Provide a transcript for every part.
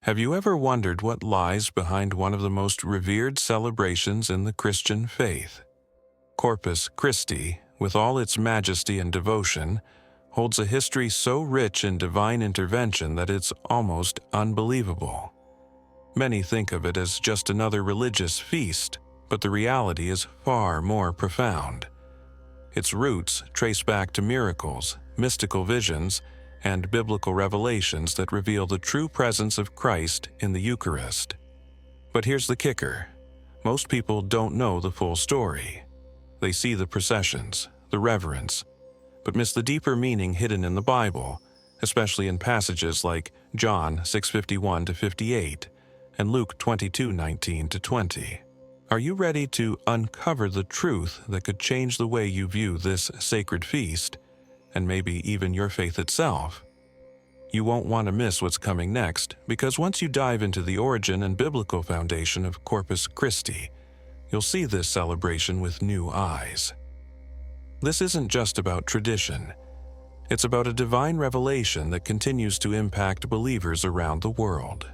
Have you ever wondered what lies behind one of the most revered celebrations in the Christian faith? Corpus Christi, with all its majesty and devotion, holds a history so rich in divine intervention that it's almost unbelievable. Many think of it as just another religious feast, but the reality is far more profound. Its roots trace back to miracles, mystical visions, and biblical revelations that reveal the true presence of Christ in the Eucharist. But here's the kicker. Most people don't know the full story. They see the processions, the reverence, but miss the deeper meaning hidden in the Bible, especially in passages like John 6:51-58 and Luke 22:19-20. Are you ready to uncover the truth that could change the way you view this sacred feast, and maybe even your faith itself? You won't want to miss what's coming next, because once you dive into the origin and biblical foundation of Corpus Christi, you'll see this celebration with new eyes. This isn't just about tradition. It's about a divine revelation that continues to impact believers around the world.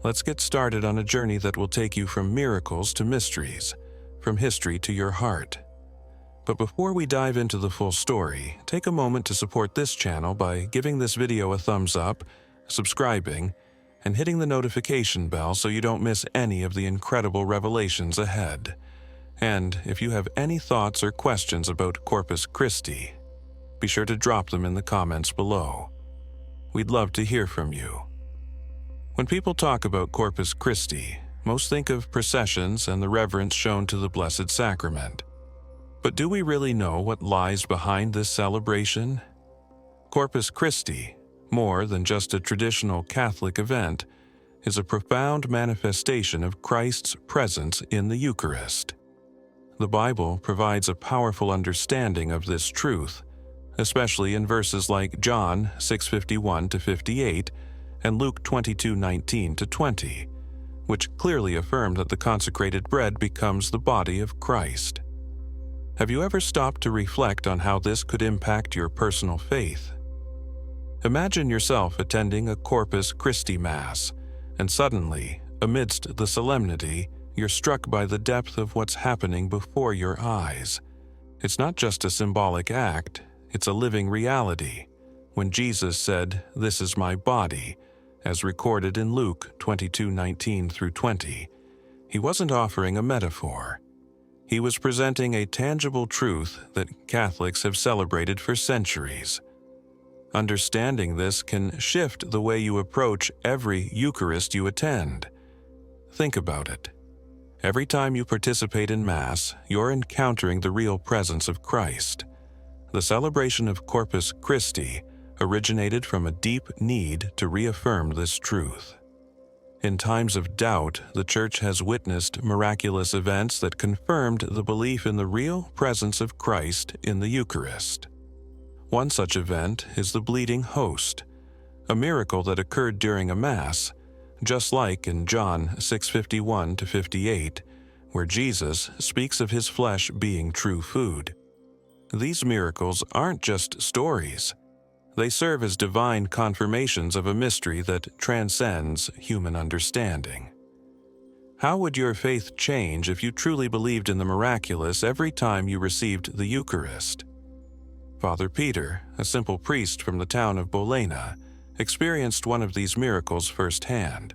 Let's get started on a journey that will take you from miracles to mysteries, from history to your heart. But before we dive into the full story, take a moment to support this channel by giving this video a thumbs up, subscribing, and hitting the notification bell so you don't miss any of the incredible revelations ahead. And if you have any thoughts or questions about Corpus Christi, be sure to drop them in the comments below. We'd love to hear from you. When people talk about Corpus Christi, most think of processions and the reverence shown to the Blessed Sacrament. But do we really know what lies behind this celebration? Corpus Christi, more than just a traditional Catholic event, is a profound manifestation of Christ's presence in the Eucharist. The Bible provides a powerful understanding of this truth, especially in verses like John 6:51-58 and Luke 22:19-20, which clearly affirm that the consecrated bread becomes the body of Christ. Have you ever stopped to reflect on how this could impact your personal faith? Imagine yourself attending a Corpus Christi Mass, and suddenly, amidst the solemnity, you're struck by the depth of what's happening before your eyes. It's not just a symbolic act, it's a living reality. When Jesus said, "This is my body," as recorded in Luke 22:19-20, he wasn't offering a metaphor. He was presenting a tangible truth that Catholics have celebrated for centuries. Understanding this can shift the way you approach every Eucharist you attend. Think about it. Every time you participate in Mass, you're encountering the real presence of Christ. The celebration of Corpus Christi originated from a deep need to reaffirm this truth. In times of doubt, the Church has witnessed miraculous events that confirmed the belief in the real presence of Christ in the Eucharist. One such event is the bleeding host, a miracle that occurred during a Mass, just like in John 6:51-58, where Jesus speaks of his flesh being true food. These miracles aren't just stories. They serve as divine confirmations of a mystery that transcends human understanding. How would your faith change if you truly believed in the miraculous every time you received the Eucharist? Father Peter, a simple priest from the town of Bolena, experienced one of these miracles firsthand.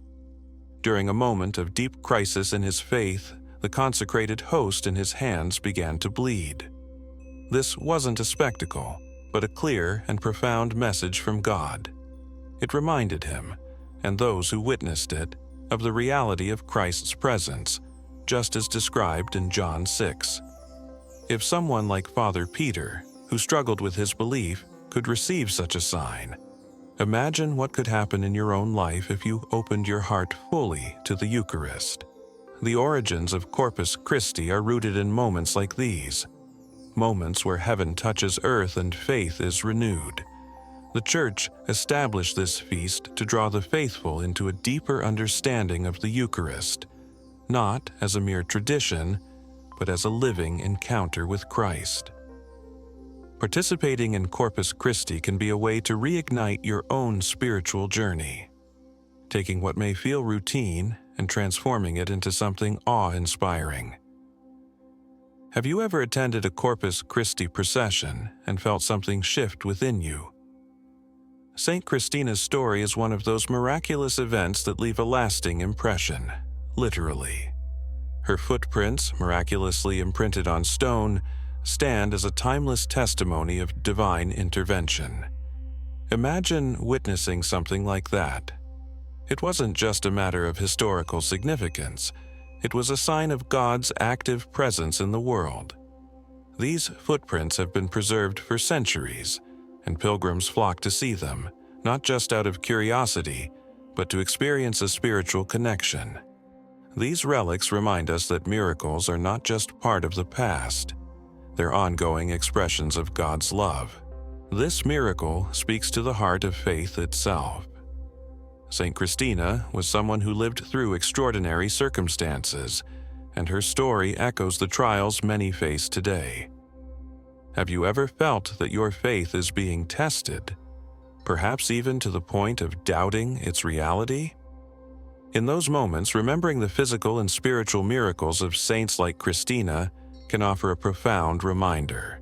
During a moment of deep crisis in his faith, the consecrated host in his hands began to bleed. This wasn't a spectacle, but a clear and profound message from God. It reminded him, and those who witnessed it, of the reality of Christ's presence, just as described in John 6. If someone like Father Peter, who struggled with his belief, could receive such a sign, imagine what could happen in your own life if you opened your heart fully to the Eucharist. The origins of Corpus Christi are rooted in moments like these, moments where heaven touches earth and faith is renewed. The Church established this feast to draw the faithful into a deeper understanding of the Eucharist, not as a mere tradition, but as a living encounter with Christ. Participating in Corpus Christi can be a way to reignite your own spiritual journey. taking what may feel routine and transforming it into something awe-inspiring. Have you ever attended a Corpus Christi procession and felt something shift within you? St. Christina's story is one of those miraculous events that leave a lasting impression, literally. Her footprints, miraculously imprinted on stone, stand as a timeless testimony of divine intervention. Imagine witnessing something like that. It wasn't just a matter of historical significance. It was a sign of God's active presence in the world. These footprints have been preserved for centuries, and pilgrims flock to see them, not just out of curiosity, but to experience a spiritual connection. These relics remind us that miracles are not just part of the past. They're ongoing expressions of God's love. This miracle speaks to the heart of faith itself. St. Christina was someone who lived through extraordinary circumstances, and her story echoes the trials many face today. Have you ever felt that your faith is being tested, perhaps even to the point of doubting its reality? In those moments, remembering the physical and spiritual miracles of saints like Christina can offer a profound reminder.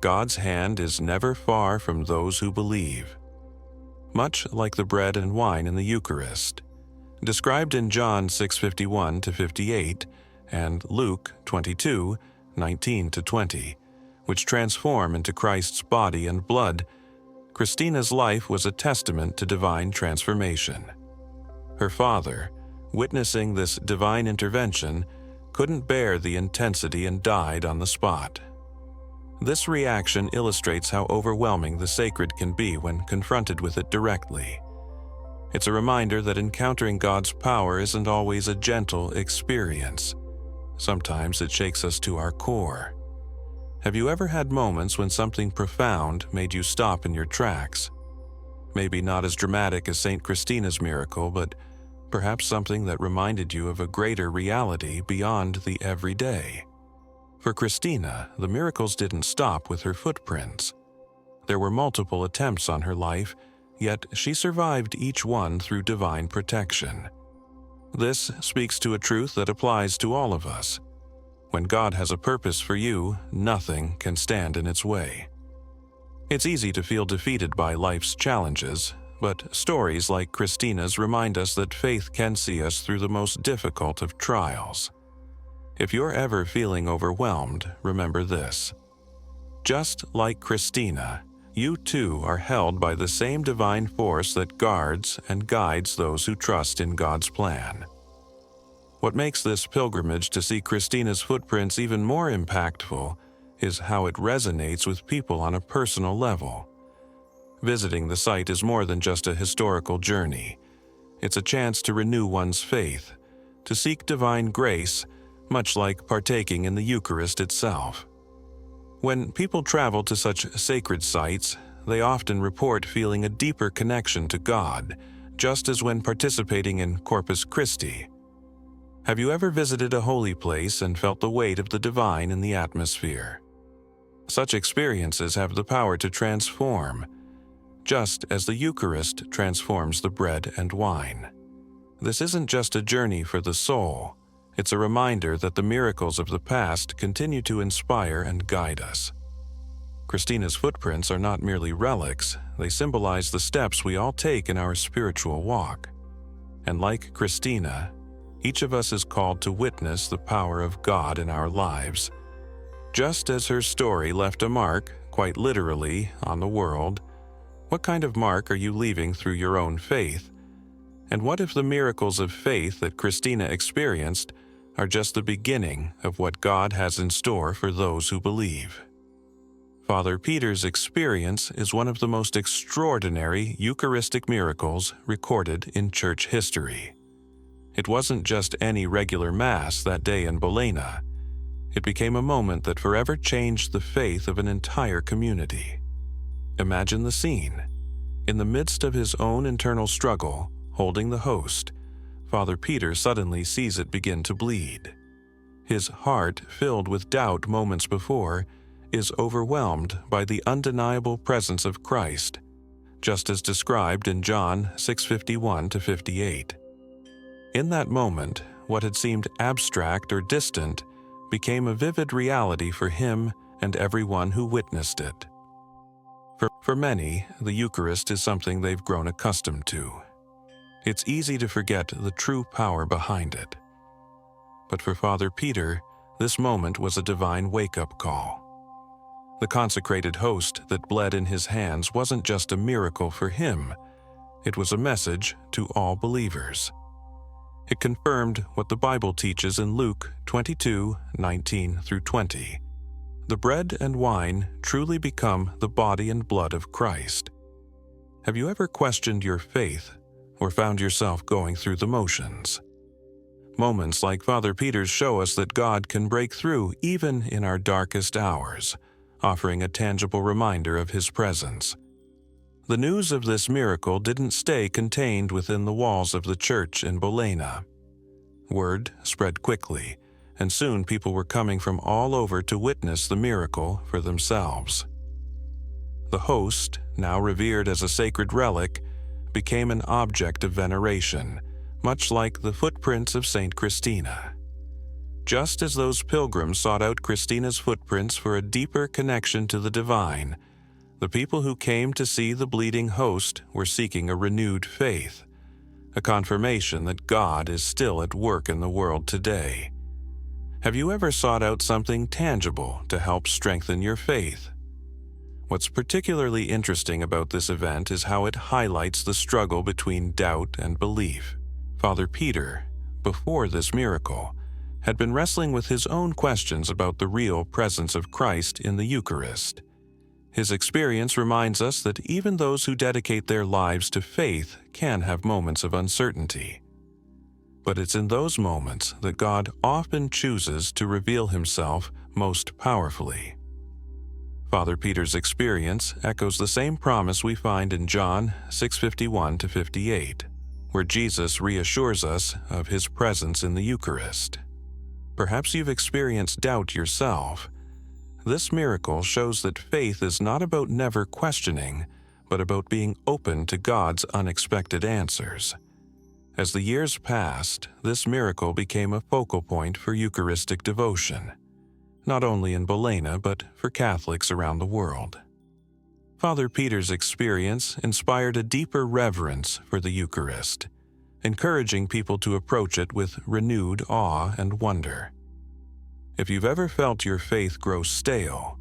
God's hand is never far from those who believe. Much like the bread and wine in the Eucharist, described in John 6:51-58 and Luke 22:19-20, which transform into Christ's body and blood, Christina's life was a testament to divine transformation. Her father, witnessing this divine intervention, couldn't bear the intensity and died on the spot. This reaction illustrates how overwhelming the sacred can be when confronted with it directly. It's a reminder that encountering God's power isn't always a gentle experience. Sometimes it shakes us to our core. Have you ever had moments when something profound made you stop in your tracks? Maybe not as dramatic as St. Christina's miracle, but perhaps something that reminded you of a greater reality beyond the everyday. For Christina, the miracles didn't stop with her footprints. There were multiple attempts on her life, yet she survived each one through divine protection. This speaks to a truth that applies to all of us. When God has a purpose for you, nothing can stand in its way. It's easy to feel defeated by life's challenges, but stories like Christina's remind us that faith can see us through the most difficult of trials. If you're ever feeling overwhelmed, remember this. Just like Christina, you too are held by the same divine force that guards and guides those who trust in God's plan. What makes this pilgrimage to see Christina's footprints even more impactful is how it resonates with people on a personal level. Visiting the site is more than just a historical journey. It's a chance to renew one's faith, to seek divine grace, much like partaking in the Eucharist itself. When people travel to such sacred sites, they often report feeling a deeper connection to God, just as when participating in Corpus Christi. Have you ever visited a holy place and felt the weight of the divine in the atmosphere? Such experiences have the power to transform, just as the Eucharist transforms the bread and wine. This isn't just a journey for the soul. It's a reminder that the miracles of the past continue to inspire and guide us. Christina's footprints are not merely relics, they symbolize the steps we all take in our spiritual walk. And like Christina, each of us is called to witness the power of God in our lives. Just as her story left a mark, quite literally, on the world, what kind of mark are you leaving through your own faith? And what if the miracles of faith that Christina experienced are just the beginning of what God has in store for those who believe? Father Peter's experience is one of the most extraordinary Eucharistic miracles recorded in church history. It wasn't just any regular Mass that day in Bologna. It became a moment that forever changed the faith of an entire community. Imagine the scene. In the midst of his own internal struggle, holding the host, Father Peter suddenly sees it begin to bleed. His heart, filled with doubt moments before, is overwhelmed by the undeniable presence of Christ. just as described in John 6:51-58. In that moment, what had seemed abstract or distant became a vivid reality for him and everyone who witnessed it. For many, the Eucharist is something they've grown accustomed to. It's easy to forget the true power behind it. But for Father Peter, this moment was a divine wake-up call. The consecrated host that bled in his hands wasn't just a miracle for him, it was a message to all believers. It confirmed what the Bible teaches in Luke 22:19-20. The bread and wine truly become the body and blood of Christ. Have you ever questioned your faith or found yourself going through the motions? Moments like Father Peter's show us that God can break through even in our darkest hours, offering a tangible reminder of His presence. The news of this miracle didn't stay contained within the walls of the church in Bologna. Word spread quickly, and soon people were coming from all over to witness the miracle for themselves. The host, now revered as a sacred relic, became an object of veneration, much like the footprints of Saint Christina. Just as those pilgrims sought out Christina's footprints for a deeper connection to the divine, the people who came to see the bleeding host were seeking a renewed faith, a confirmation that God is still at work in the world today. Have you ever sought out something tangible to help strengthen your faith? What's particularly interesting about this event is how it highlights the struggle between doubt and belief. Father Peter, before this miracle, had been wrestling with his own questions about the real presence of Christ in the Eucharist. His experience reminds us that even those who dedicate their lives to faith can have moments of uncertainty. But it's in those moments that God often chooses to reveal Himself most powerfully. Father Peter's experience echoes the same promise we find in John 6:51-58, where Jesus reassures us of His presence in the Eucharist. Perhaps you've experienced doubt yourself. This miracle shows that faith is not about never questioning, but about being open to God's unexpected answers. As the years passed, this miracle became a focal point for Eucharistic devotion, not only in Bologna but for Catholics around the world. Father Peter's experience inspired a deeper reverence for the Eucharist, encouraging people to approach it with renewed awe and wonder. If you've ever felt your faith grow stale,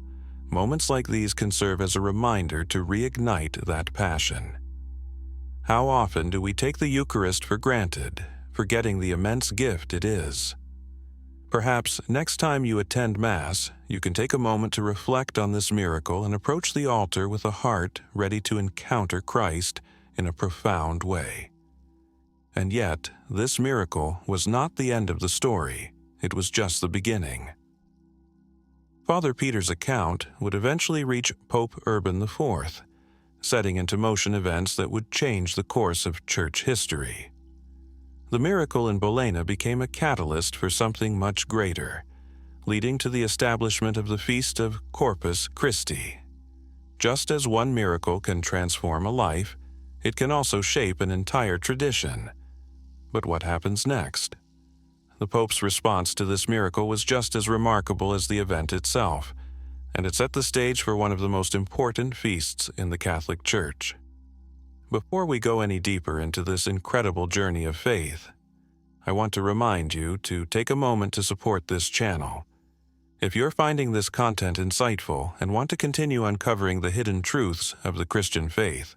moments like these can serve as a reminder to reignite that passion. How often do we take the Eucharist for granted, forgetting the immense gift it is? Perhaps next time you attend Mass, you can take a moment to reflect on this miracle and approach the altar with a heart ready to encounter Christ in a profound way. And yet, this miracle was not the end of the story. It was just the beginning. Father Peter's account would eventually reach Pope Urban IV, setting into motion events that would change the course of church history. The miracle in Bologna became a catalyst for something much greater, leading to the establishment of the feast of Corpus Christi. Just as one miracle can transform a life, it can also shape an entire tradition. But what happens next? The Pope's response to this miracle was just as remarkable as the event itself, and it set the stage for one of the most important feasts in the Catholic Church. Before we go any deeper into this incredible journey of faith, I want to remind you to take a moment to support this channel. If you're finding this content insightful and want to continue uncovering the hidden truths of the Christian faith,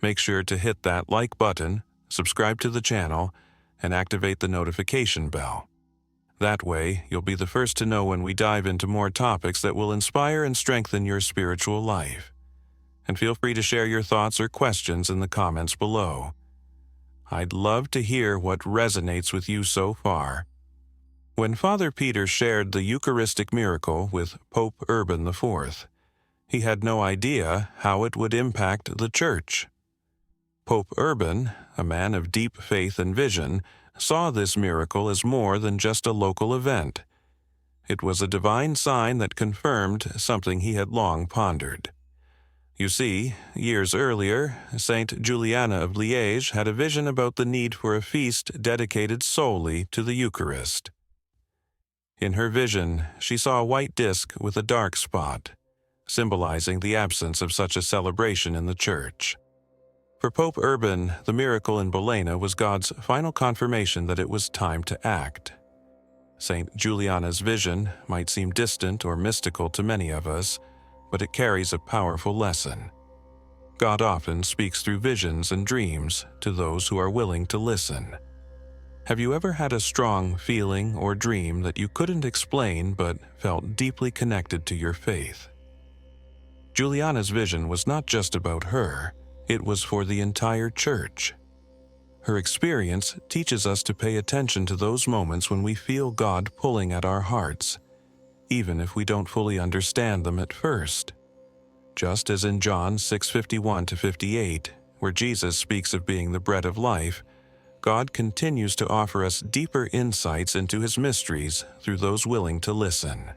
make sure to hit that like button, subscribe to the channel, and activate the notification bell. That way, you'll be the first to know when we dive into more topics that will inspire and strengthen your spiritual life. And feel free to share your thoughts or questions in the comments below. I'd love to hear what resonates with you so far. When Father Peter shared the Eucharistic miracle with Pope Urban IV, he had no idea how it would impact the Church. Pope Urban, a man of deep faith and vision, saw this miracle as more than just a local event. It was a divine sign that confirmed something he had long pondered. You see, years earlier, Saint Juliana of Liège had a vision about the need for a feast dedicated solely to the Eucharist. In her vision, she saw a white disk with a dark spot, symbolizing the absence of such a celebration in the Church. For Pope Urban, the miracle in Bologna was God's final confirmation that it was time to act. Saint Juliana's vision might seem distant or mystical to many of us, but it carries a powerful lesson. God often speaks through visions and dreams to those who are willing to listen. Have you ever had a strong feeling or dream that you couldn't explain but felt deeply connected to your faith? Juliana's vision was not just about her, it was for the entire Church. Her experience teaches us to pay attention to those moments when we feel God pulling at our hearts, even if we don't fully understand them at first. Just as in John 6:51-58, where Jesus speaks of being the bread of life, God continues to offer us deeper insights into His mysteries through those willing to listen.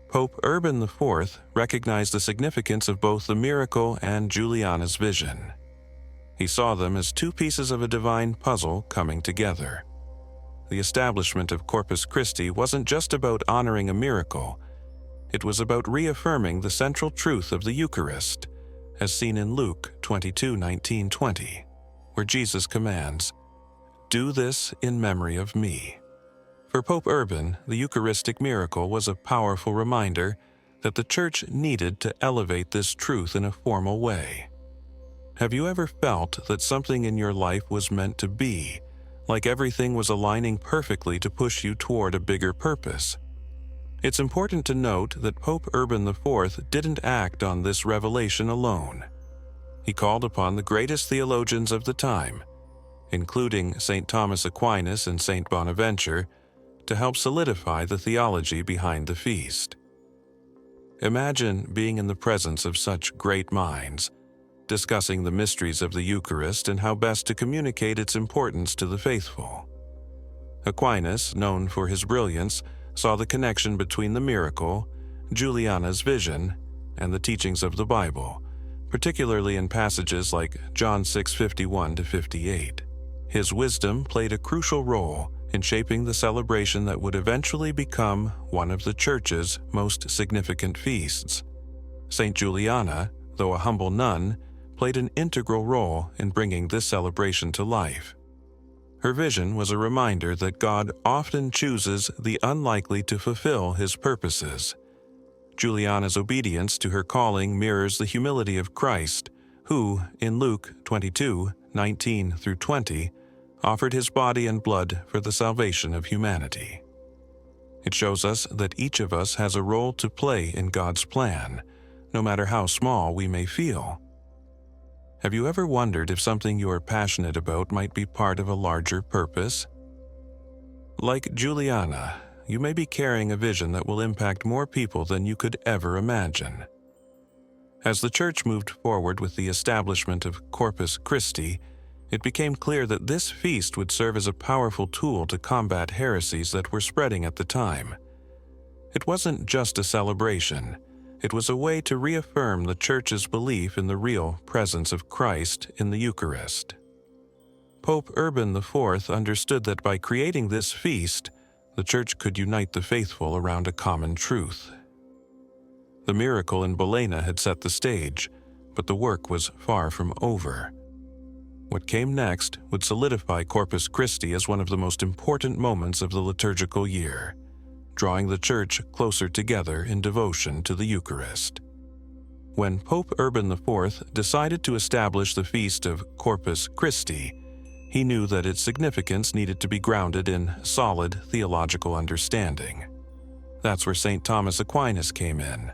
Pope Urban IV recognized the significance of both the miracle and Juliana's vision. He saw them as two pieces of a divine puzzle coming together. The establishment of Corpus Christi wasn't just about honoring a miracle, it was about reaffirming the central truth of the Eucharist, as seen in Luke 22:19-20, where Jesus commands, "Do this in memory of me." For Pope Urban, the Eucharistic miracle was a powerful reminder that the Church needed to elevate this truth in a formal way. Have you ever felt that something in your life was meant to be, like everything was aligning perfectly to push you toward a bigger purpose? It's important to note that Pope Urban IV didn't act on this revelation alone. He called upon the greatest theologians of the time, including St. Thomas Aquinas and St. Bonaventure, to help solidify the theology behind the feast. Imagine being in the presence of such great minds, discussing the mysteries of the Eucharist and how best to communicate its importance to the faithful. Aquinas, known for his brilliance, saw the connection between the miracle, Juliana's vision, and the teachings of the Bible, particularly in passages like John 6:51-58. His wisdom played a crucial role in shaping the celebration that would eventually become one of the Church's most significant feasts. St. Juliana, though a humble nun, played an integral role in bringing this celebration to life. Her vision was a reminder that God often chooses the unlikely to fulfill His purposes. Juliana's obedience to her calling mirrors the humility of Christ, who, in Luke 22:19-20, offered His body and blood for the salvation of humanity. It shows us that each of us has a role to play in God's plan, no matter how small we may feel. Have you ever wondered if something you are passionate about might be part of a larger purpose? Like Juliana, you may be carrying a vision that will impact more people than you could ever imagine. As the Church moved forward with the establishment of Corpus Christi, it became clear that this feast would serve as a powerful tool to combat heresies that were spreading at the time. It wasn't just a celebration. It was a way to reaffirm the Church's belief in the real presence of Christ in the Eucharist. Pope Urban IV understood that by creating this feast, the Church could unite the faithful around a common truth. The miracle in Bologna had set the stage, but the work was far from over. What came next would solidify Corpus Christi as one of the most important moments of the liturgical year, drawing the Church closer together in devotion to the Eucharist. When Pope Urban IV decided to establish the feast of Corpus Christi, he knew that its significance needed to be grounded in solid theological understanding. That's where St. Thomas Aquinas came in.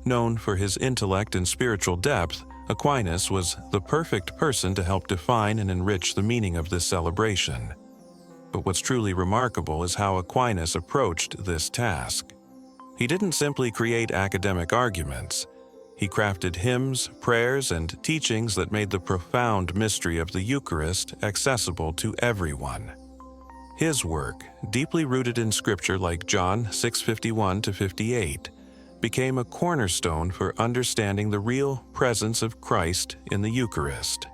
Known for his intellect and spiritual depth, Aquinas was the perfect person to help define and enrich the meaning of this celebration. But what's truly remarkable is how Aquinas approached this task. He didn't simply create academic arguments. He crafted hymns, prayers, and teachings that made the profound mystery of the Eucharist accessible to everyone. His work, deeply rooted in Scripture like John 6:51-58, became a cornerstone for understanding the real presence of Christ in the Eucharist.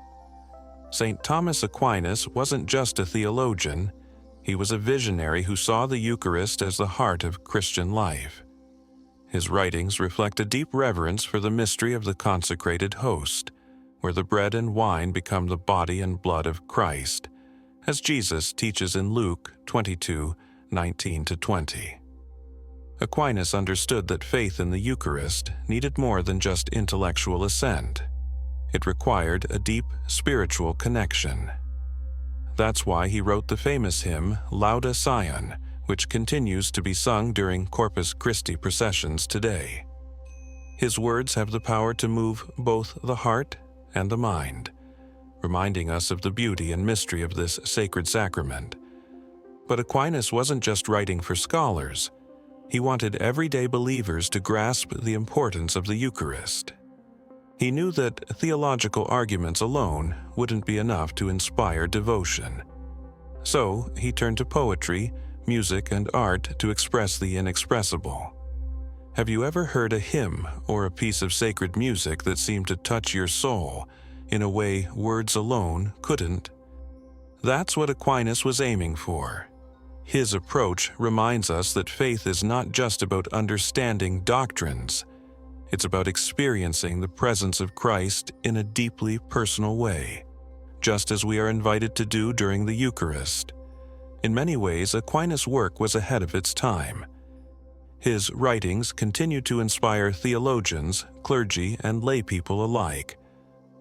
St. Thomas Aquinas wasn't just a theologian, he was a visionary who saw the Eucharist as the heart of Christian life. His writings reflect a deep reverence for the mystery of the consecrated host, where the bread and wine become the body and blood of Christ, as Jesus teaches in Luke 22:19-20. Aquinas understood that faith in the Eucharist needed more than just intellectual assent. It required a deep spiritual connection. That's why he wrote the famous hymn Lauda Sion, which continues to be sung during Corpus Christi processions today. His words have the power to move both the heart and the mind, reminding us of the beauty and mystery of this sacred sacrament. But Aquinas wasn't just writing for scholars. He wanted everyday believers to grasp the importance of the Eucharist. He knew that theological arguments alone wouldn't be enough to inspire devotion. So he turned to poetry, music, and art to express the inexpressible. Have you ever heard a hymn or a piece of sacred music that seemed to touch your soul in a way words alone couldn't? That's what Aquinas was aiming for. His approach reminds us that faith is not just about understanding doctrines. It's about experiencing the presence of Christ in a deeply personal way, just as we are invited to do during the Eucharist. In many ways, Aquinas' work was ahead of its time. His writings continue to inspire theologians, clergy, and laypeople alike,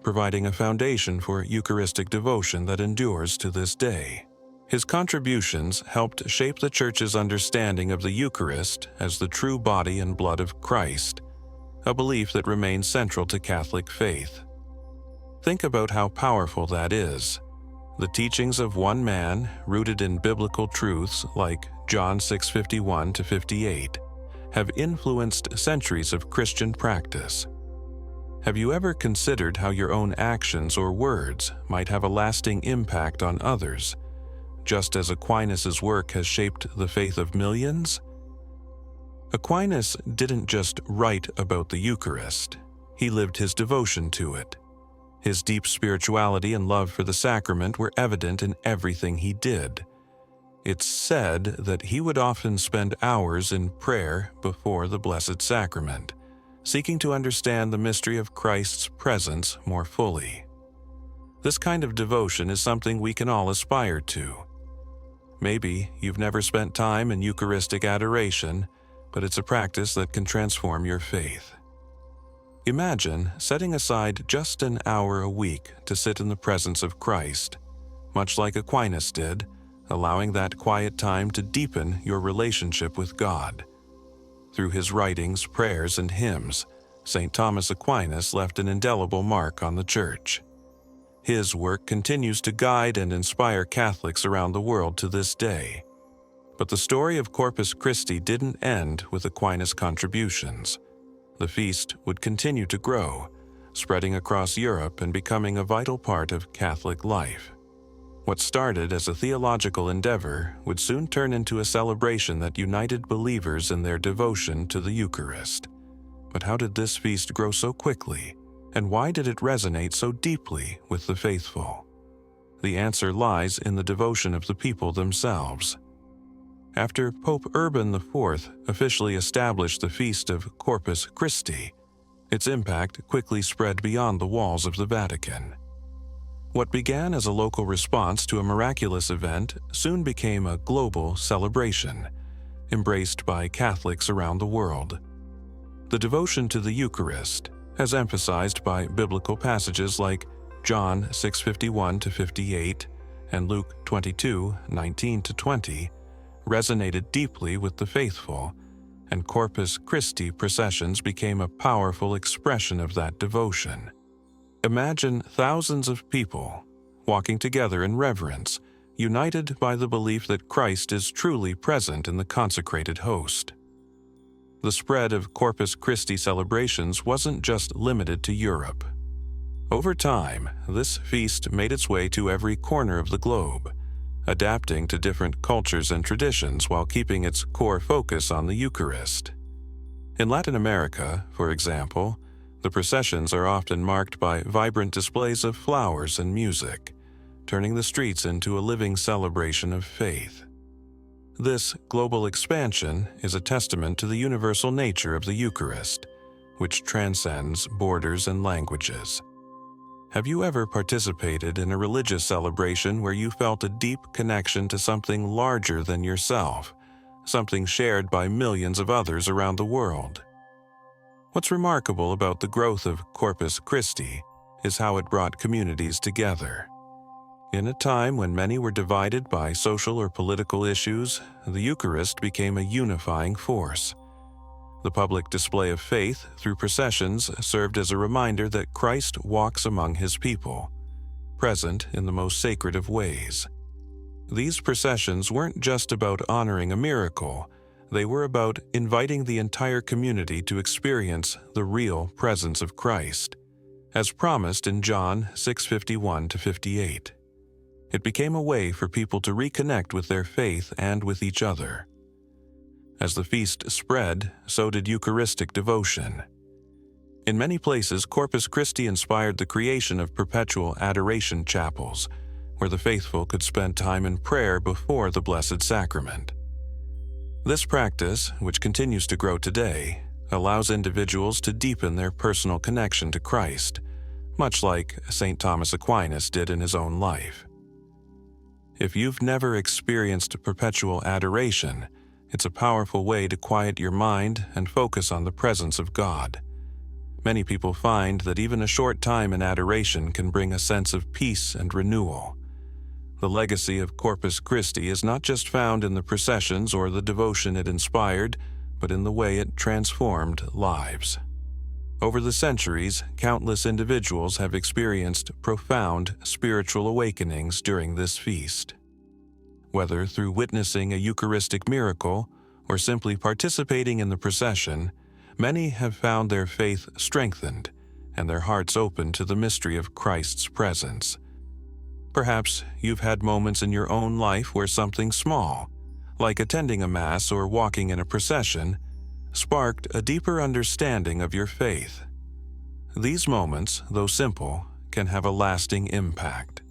providing a foundation for Eucharistic devotion that endures to this day. His contributions helped shape the Church's understanding of the Eucharist as the true body and blood of Christ, a belief that remains central to Catholic faith. Think about how powerful that is. The teachings of one man, rooted in biblical truths like John 6:51-58, have influenced centuries of Christian practice. Have you ever considered how your own actions or words might have a lasting impact on others, just as Aquinas' work has shaped the faith of millions? Aquinas didn't just write about the Eucharist, he lived his devotion to it. His deep spirituality and love for the sacrament were evident in everything he did. It's said that he would often spend hours in prayer before the Blessed Sacrament, seeking to understand the mystery of Christ's presence more fully. This kind of devotion is something we can all aspire to. Maybe you've never spent time in Eucharistic adoration, but it's a practice that can transform your faith. Imagine setting aside just an hour a week to sit in the presence of Christ, much like Aquinas did, allowing that quiet time to deepen your relationship with God. Through his writings, prayers, and hymns, St. Thomas Aquinas left an indelible mark on the Church. His work continues to guide and inspire Catholics around the world to this day. But the story of Corpus Christi didn't end with Aquinas' contributions. The feast would continue to grow, spreading across Europe and becoming a vital part of Catholic life. What started as a theological endeavor would soon turn into a celebration that united believers in their devotion to the Eucharist. But how did this feast grow so quickly, and why did it resonate so deeply with the faithful? The answer lies in the devotion of the people themselves. After Pope Urban IV officially established the feast of Corpus Christi, its impact quickly spread beyond the walls of the Vatican. What began as a local response to a miraculous event soon became a global celebration, embraced by Catholics around the world. The devotion to the Eucharist, as emphasized by biblical passages like John 6:51-58 and Luke 22:19-20, resonated deeply with the faithful, and Corpus Christi processions became a powerful expression of that devotion. Imagine thousands of people walking together in reverence, united by the belief that Christ is truly present in the consecrated host. The spread of Corpus Christi celebrations wasn't just limited to Europe. Over time, this feast made its way to every corner of the globe, adapting to different cultures and traditions while keeping its core focus on the Eucharist. In Latin America, for example, the processions are often marked by vibrant displays of flowers and music, turning the streets into a living celebration of faith. This global expansion is a testament to the universal nature of the Eucharist, which transcends borders and languages. Have you ever participated in a religious celebration where you felt a deep connection to something larger than yourself, something shared by millions of others around the world? What's remarkable about the growth of Corpus Christi is how it brought communities together. In a time when many were divided by social or political issues, the Eucharist became a unifying force. The public display of faith through processions served as a reminder that Christ walks among his people, present in the most sacred of ways. These processions weren't just about honoring a miracle, they were about inviting the entire community to experience the real presence of Christ, as promised in John 6:51-58. It became a way for people to reconnect with their faith and with each other. As the feast spread, so did Eucharistic devotion. In many places, Corpus Christi inspired the creation of perpetual adoration chapels, where the faithful could spend time in prayer before the Blessed Sacrament. This practice, which continues to grow today, allows individuals to deepen their personal connection to Christ, much like St. Thomas Aquinas did in his own life. If you've never experienced perpetual adoration, it's a powerful way to quiet your mind and focus on the presence of God. Many people find that even a short time in adoration can bring a sense of peace and renewal. The legacy of Corpus Christi is not just found in the processions or the devotion it inspired, but in the way it transformed lives. Over the centuries, countless individuals have experienced profound spiritual awakenings during this feast. Whether through witnessing a Eucharistic miracle or simply participating in the procession, many have found their faith strengthened and their hearts open to the mystery of Christ's presence. Perhaps you've had moments in your own life where something small, like attending a Mass or walking in a procession, sparked a deeper understanding of your faith. These moments, though simple, can have a lasting impact.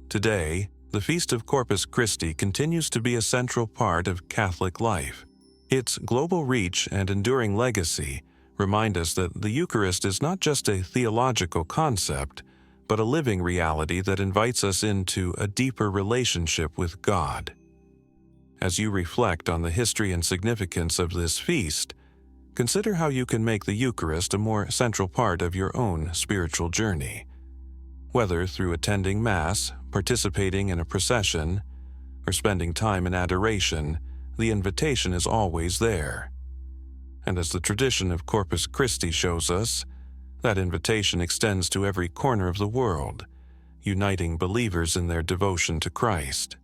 Today, the Feast of Corpus Christi continues to be a central part of Catholic life. Its global reach and enduring legacy remind us that the Eucharist is not just a theological concept, but a living reality that invites us into a deeper relationship with God. As you reflect on the history and significance of this feast, consider how you can make the Eucharist a more central part of your own spiritual journey. Whether through attending Mass, participating in a procession, or spending time in adoration, the invitation is always there. And as the tradition of Corpus Christi shows us, that invitation extends to every corner of the world, uniting believers in their devotion to Christ.